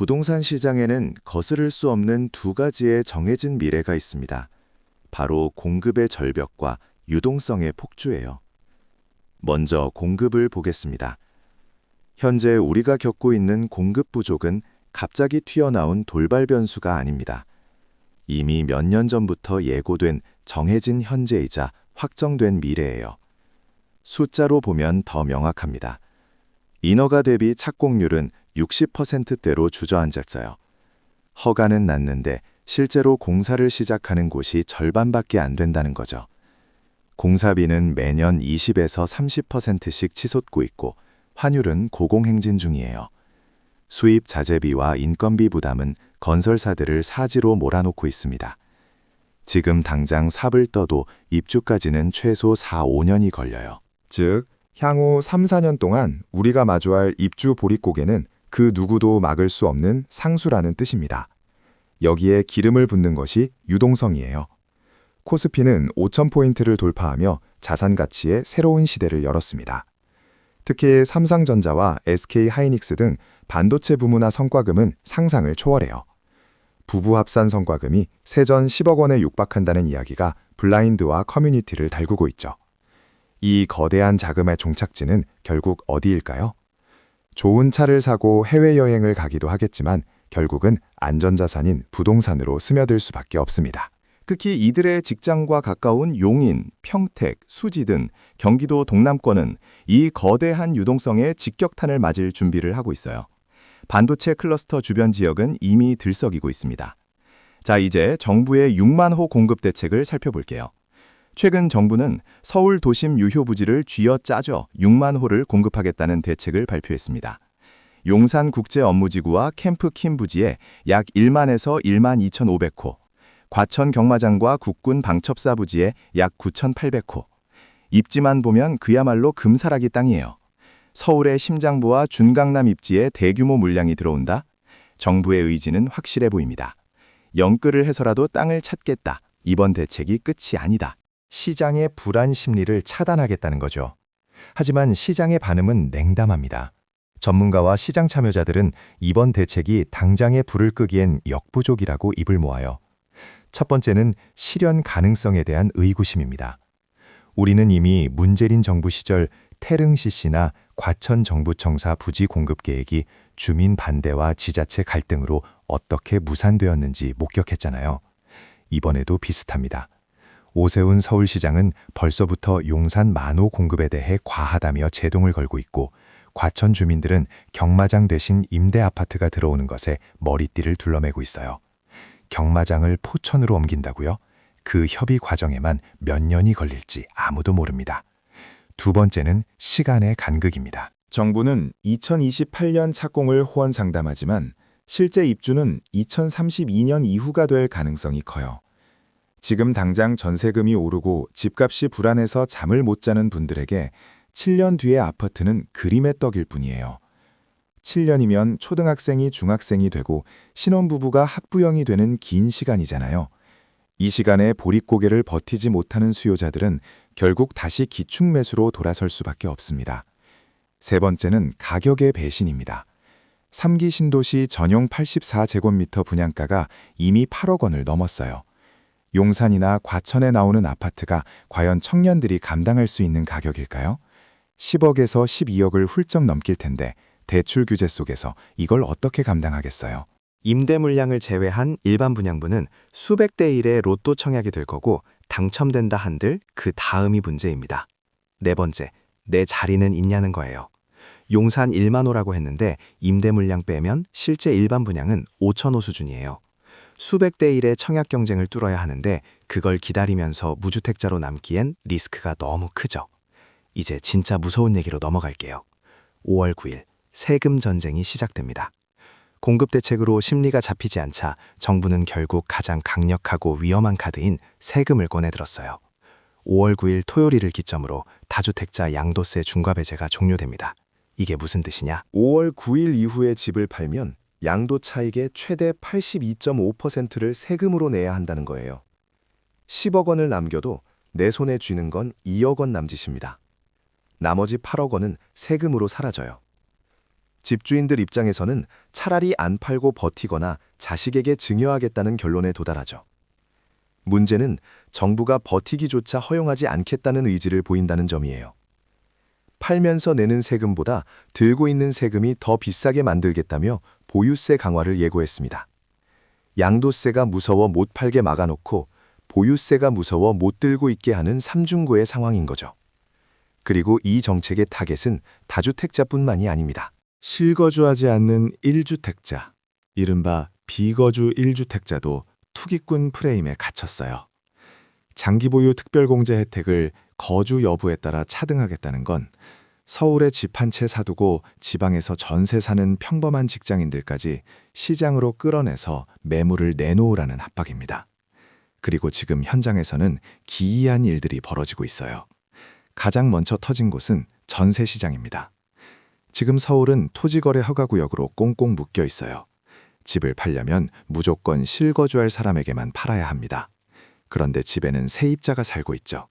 부동산 시장에는 거스를 수 없는 두 가지의 정해진 미래가 있습니다. 바로 공급의 절벽과 유동성의 폭주예요. 먼저 공급을 보겠습니다. 현재 우리가 겪고 있는 공급 부족은 갑자기 튀어나온 돌발 변수가 아닙니다. 이미 몇 년 전부터 예고된 정해진 현재이자 확정된 미래예요. 숫자로 보면 더 명확합니다. 인허가 대비 착공률은 60%대로 주저앉았어요. 허가는 났는데 실제로 공사를 시작하는 곳이 절반밖에 안 된다는 거죠. 공사비는 매년 20에서 30%씩 치솟고 있고 환율은 고공행진 중이에요. 수입 자재비와 인건비 부담은 건설사들을 사지로 몰아놓고 있습니다. 지금 당장 삽을 떠도 입주까지는 최소 4, 5년이 걸려요. 즉, 향후 3, 4년 동안 우리가 마주할 입주 보릿고개는 그 누구도 막을 수 없는 상수라는 뜻입니다. 여기에 기름을 붓는 것이 유동성이에요. 코스피는 5,000포인트를 돌파하며 자산 가치의 새로운 시대를 열었습니다. 특히 삼성전자와 SK하이닉스 등 반도체 부문화 성과금은 상상을 초월해요. 부부 합산 성과금이 세전 10억 원에 육박한다는 이야기가 블라인드와 커뮤니티를 달구고 있죠. 이 거대한 자금의 종착지는 결국 어디일까요? 좋은 차를 사고 해외여행을 가기도 하겠지만 결국은 안전자산인 부동산으로 스며들 수밖에 없습니다. 특히 이들의 직장과 가까운 용인, 평택, 수지 등 경기도 동남권은 이 거대한 유동성에 직격탄을 맞을 준비를 하고 있어요. 반도체 클러스터 주변 지역은 이미 들썩이고 있습니다. 자, 이제 정부의 6만 호 공급 대책을 살펴볼게요. 최근 정부는 서울 도심 유효 부지를 쥐어짜져 6만 호를 공급하겠다는 대책을 발표했습니다. 용산국제업무지구와 캠프킴 부지에 약 1만에서 1만 2,500호, 과천 경마장과 국군 방첩사 부지에 약 9,800호. 입지만 보면 그야말로 금사라기 땅이에요. 서울의 심장부와 준강남 입지에 대규모 물량이 들어온다? 정부의 의지는 확실해 보입니다. 영끌을 해서라도 땅을 찾겠다. 이번 대책이 끝이 아니다. 시장의 불안 심리를 차단하겠다는 거죠. 하지만 시장의 반응은 냉담합니다. 전문가와 시장 참여자들은 이번 대책이 당장의 불을 끄기엔 역부족이라고 입을 모아요. 첫 번째는 실현 가능성에 대한 의구심입니다. 우리는 이미 문재인 정부 시절 태릉 CC나 과천 정부청사 부지 공급 계획이 주민 반대와 지자체 갈등으로 어떻게 무산되었는지 목격했잖아요. 이번에도 비슷합니다. 오세훈 서울시장은 벌써부터 용산 만호 공급에 대해 과하다며 제동을 걸고 있고 과천 주민들은 경마장 대신 임대 아파트가 들어오는 것에 머리띠를 둘러매고 있어요. 경마장을 포천으로 옮긴다고요? 그 협의 과정에만 몇 년이 걸릴지 아무도 모릅니다. 두 번째는 시간의 간극입니다. 정부는 2028년 착공을 호언장담하지만 실제 입주는 2032년 이후가 될 가능성이 커요. 지금 당장 전세금이 오르고 집값이 불안해서 잠을 못 자는 분들에게 7년 뒤의 아파트는 그림의 떡일 뿐이에요. 7년이면 초등학생이 중학생이 되고 신혼부부가 학부형이 되는 긴 시간이잖아요. 이 시간에 보릿고개를 버티지 못하는 수요자들은 결국 다시 기축매수로 돌아설 수밖에 없습니다. 세 번째는 가격의 배신입니다. 3기 신도시 전용 84제곱미터 분양가가 이미 8억 원을 넘었어요. 용산이나 과천에 나오는 아파트가 과연 청년들이 감당할 수 있는 가격일까요? 10억에서 12억을 훌쩍 넘길 텐데 대출 규제 속에서 이걸 어떻게 감당하겠어요? 임대 물량을 제외한 일반 분양분은 수백 대 1의 로또 청약이 될 거고 당첨된다 한들 그 다음이 문제입니다. 네 번째, 내 자리는 있냐는 거예요. 용산 1만 호라고 했는데 임대 물량 빼면 실제 일반 분양은 5천 호 수준이에요. 수백 대 1의 청약 경쟁을 뚫어야 하는데 그걸 기다리면서 무주택자로 남기엔 리스크가 너무 크죠. 이제 진짜 무서운 얘기로 넘어갈게요. 5월 9일 세금 전쟁이 시작됩니다. 공급 대책으로 심리가 잡히지 않자 정부는 결국 가장 강력하고 위험한 카드인 세금을 꺼내들었어요. 5월 9일 토요일을 기점으로 다주택자 양도세 중과 배제가 종료됩니다. 이게 무슨 뜻이냐? 5월 9일 이후에 집을 팔면 양도 차익의 최대 82.5%를 세금으로 내야 한다는 거예요. 10억 원을 남겨도 내 손에 쥐는 건 2억 원 남짓입니다. 나머지 8억 원은 세금으로 사라져요. 집주인들 입장에서는 차라리 안 팔고 버티거나 자식에게 증여하겠다는 결론에 도달하죠. 문제는 정부가 버티기조차 허용하지 않겠다는 의지를 보인다는 점이에요. 팔면서 내는 세금보다 들고 있는 세금이 더 비싸게 만들겠다며 보유세 강화를 예고했습니다. 양도세가 무서워 못 팔게 막아놓고 보유세가 무서워 못 들고 있게 하는 삼중고의 상황인 거죠. 그리고 이 정책의 타겟은 다주택자뿐만이 아닙니다. 실거주하지 않는 1주택자, 이른바 비거주 1주택자도 투기꾼 프레임에 갇혔어요. 장기보유 특별공제 혜택을 거주 여부에 따라 차등하겠다는 건 서울에 집 한 채 사두고 지방에서 전세 사는 평범한 직장인들까지 시장으로 끌어내서 매물을 내놓으라는 압박입니다. 그리고 지금 현장에서는 기이한 일들이 벌어지고 있어요. 가장 먼저 터진 곳은 전세 시장입니다. 지금 서울은 토지거래 허가구역으로 꽁꽁 묶여 있어요. 집을 팔려면 무조건 실거주할 사람에게만 팔아야 합니다. 그런데 집에는 세입자가 살고 있죠.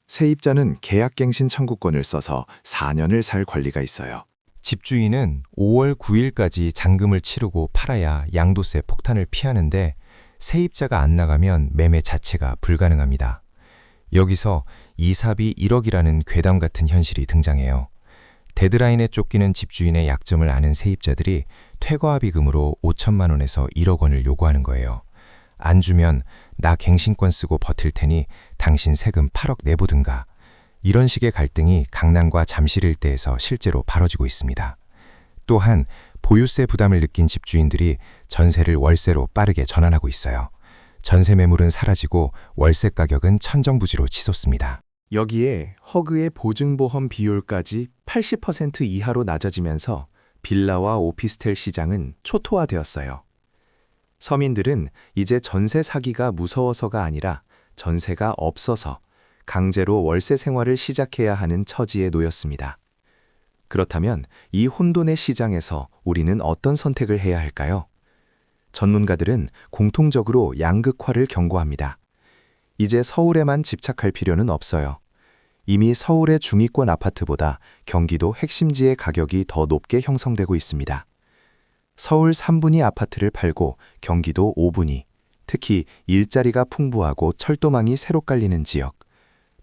세입자는 계약갱신 청구권을 써서 4년을 살 권리가 있어요. 집주인은 5월 9일까지 잔금을 치르고 팔아야 양도세 폭탄을 피하는데 세입자가 안 나가면 매매 자체가 불가능합니다. 여기서 이삽이 1억이라는 괴담 같은 현실이 등장해요. 데드라인에 쫓기는 집주인의 약점을 아는 세입자들이 퇴거합의금으로 5천만 원에서 1억 원을 요구하는 거예요. 안 주면 나 갱신권 쓰고 버틸 테니 당신 세금 8억 내보든가. 이런 식의 갈등이 강남과 잠실 일대에서 실제로 벌어지고 있습니다. 또한 보유세 부담을 느낀 집주인들이 전세를 월세로 빠르게 전환하고 있어요. 전세 매물은 사라지고 월세 가격은 천정부지로 치솟습니다. 여기에 허그의 보증보험 비율까지 80% 이하로 낮아지면서 빌라와 오피스텔 시장은 초토화되었어요. 서민들은 이제 전세 사기가 무서워서가 아니라 전세가 없어서 강제로 월세 생활을 시작해야 하는 처지에 놓였습니다. 그렇다면 이 혼돈의 시장에서 우리는 어떤 선택을 해야 할까요? 전문가들은 공통적으로 양극화를 경고합니다. 이제 서울에만 집착할 필요는 없어요. 이미 서울의 중위권 아파트보다 경기도 핵심지의 가격이 더 높게 형성되고 있습니다. 서울 3분위 아파트를 팔고 경기도 5분위, 특히 일자리가 풍부하고 철도망이 새로 깔리는 지역,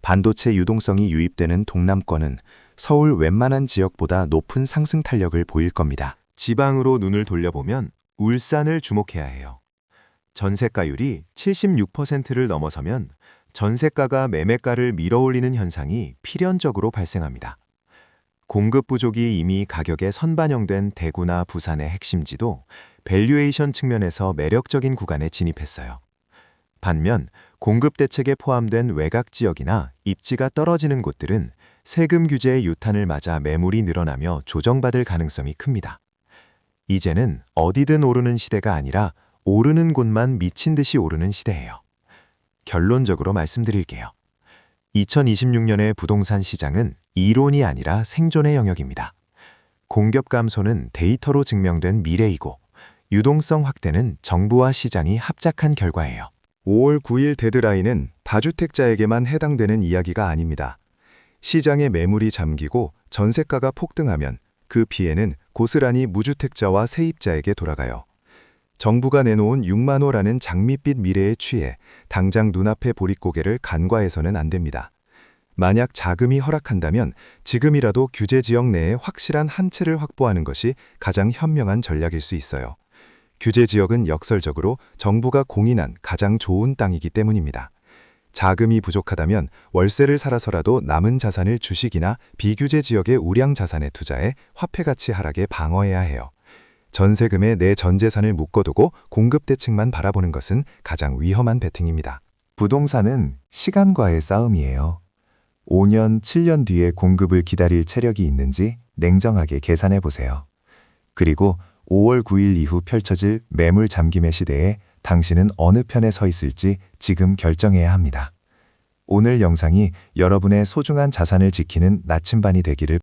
반도체 유동성이 유입되는 동남권은 서울 웬만한 지역보다 높은 상승 탄력을 보일 겁니다. 지방으로 눈을 돌려보면 울산을 주목해야 해요. 전세가율이 76%를 넘어서면 전세가가 매매가를 밀어올리는 현상이 필연적으로 발생합니다. 공급 부족이 이미 가격에 선반영된 대구나 부산의 핵심지도 밸류에이션 측면에서 매력적인 구간에 진입했어요. 반면 공급 대책에 포함된 외곽 지역이나 입지가 떨어지는 곳들은 세금 규제의 유탄을 맞아 매물이 늘어나며 조정받을 가능성이 큽니다. 이제는 어디든 오르는 시대가 아니라 오르는 곳만 미친 듯이 오르는 시대예요. 결론적으로 말씀드릴게요. 2026년의 부동산 시장은 이론이 아니라 생존의 영역입니다. 공급 감소는 데이터로 증명된 미래이고 유동성 확대는 정부와 시장이 합작한 결과예요. 5월 9일 데드라인은 다주택자에게만 해당되는 이야기가 아닙니다. 시장의 매물이 잠기고 전세가가 폭등하면 그 피해는 고스란히 무주택자와 세입자에게 돌아가요. 정부가 내놓은 6만 호라는 장밋빛 미래에 취해 당장 눈앞의 보릿고개를 간과해서는 안 됩니다. 만약 자금이 허락한다면 지금이라도 규제 지역 내에 확실한 한 채를 확보하는 것이 가장 현명한 전략일 수 있어요. 규제 지역은 역설적으로 정부가 공인한 가장 좋은 땅이기 때문입니다. 자금이 부족하다면 월세를 살아서라도 남은 자산을 주식이나 비규제 지역의 우량 자산에 투자해 화폐 가치 하락에 방어해야 해요. 전세금에 내 전 재산을 묶어두고 공급 대책만 바라보는 것은 가장 위험한 베팅입니다. 부동산은 시간과의 싸움이에요. 5년, 7년 뒤에 공급을 기다릴 체력이 있는지 냉정하게 계산해 보세요. 그리고 5월 9일 이후 펼쳐질 매물 잠김의 시대에 당신은 어느 편에 서 있을지 지금 결정해야 합니다. 오늘 영상이 여러분의 소중한 자산을 지키는 나침반이 되기를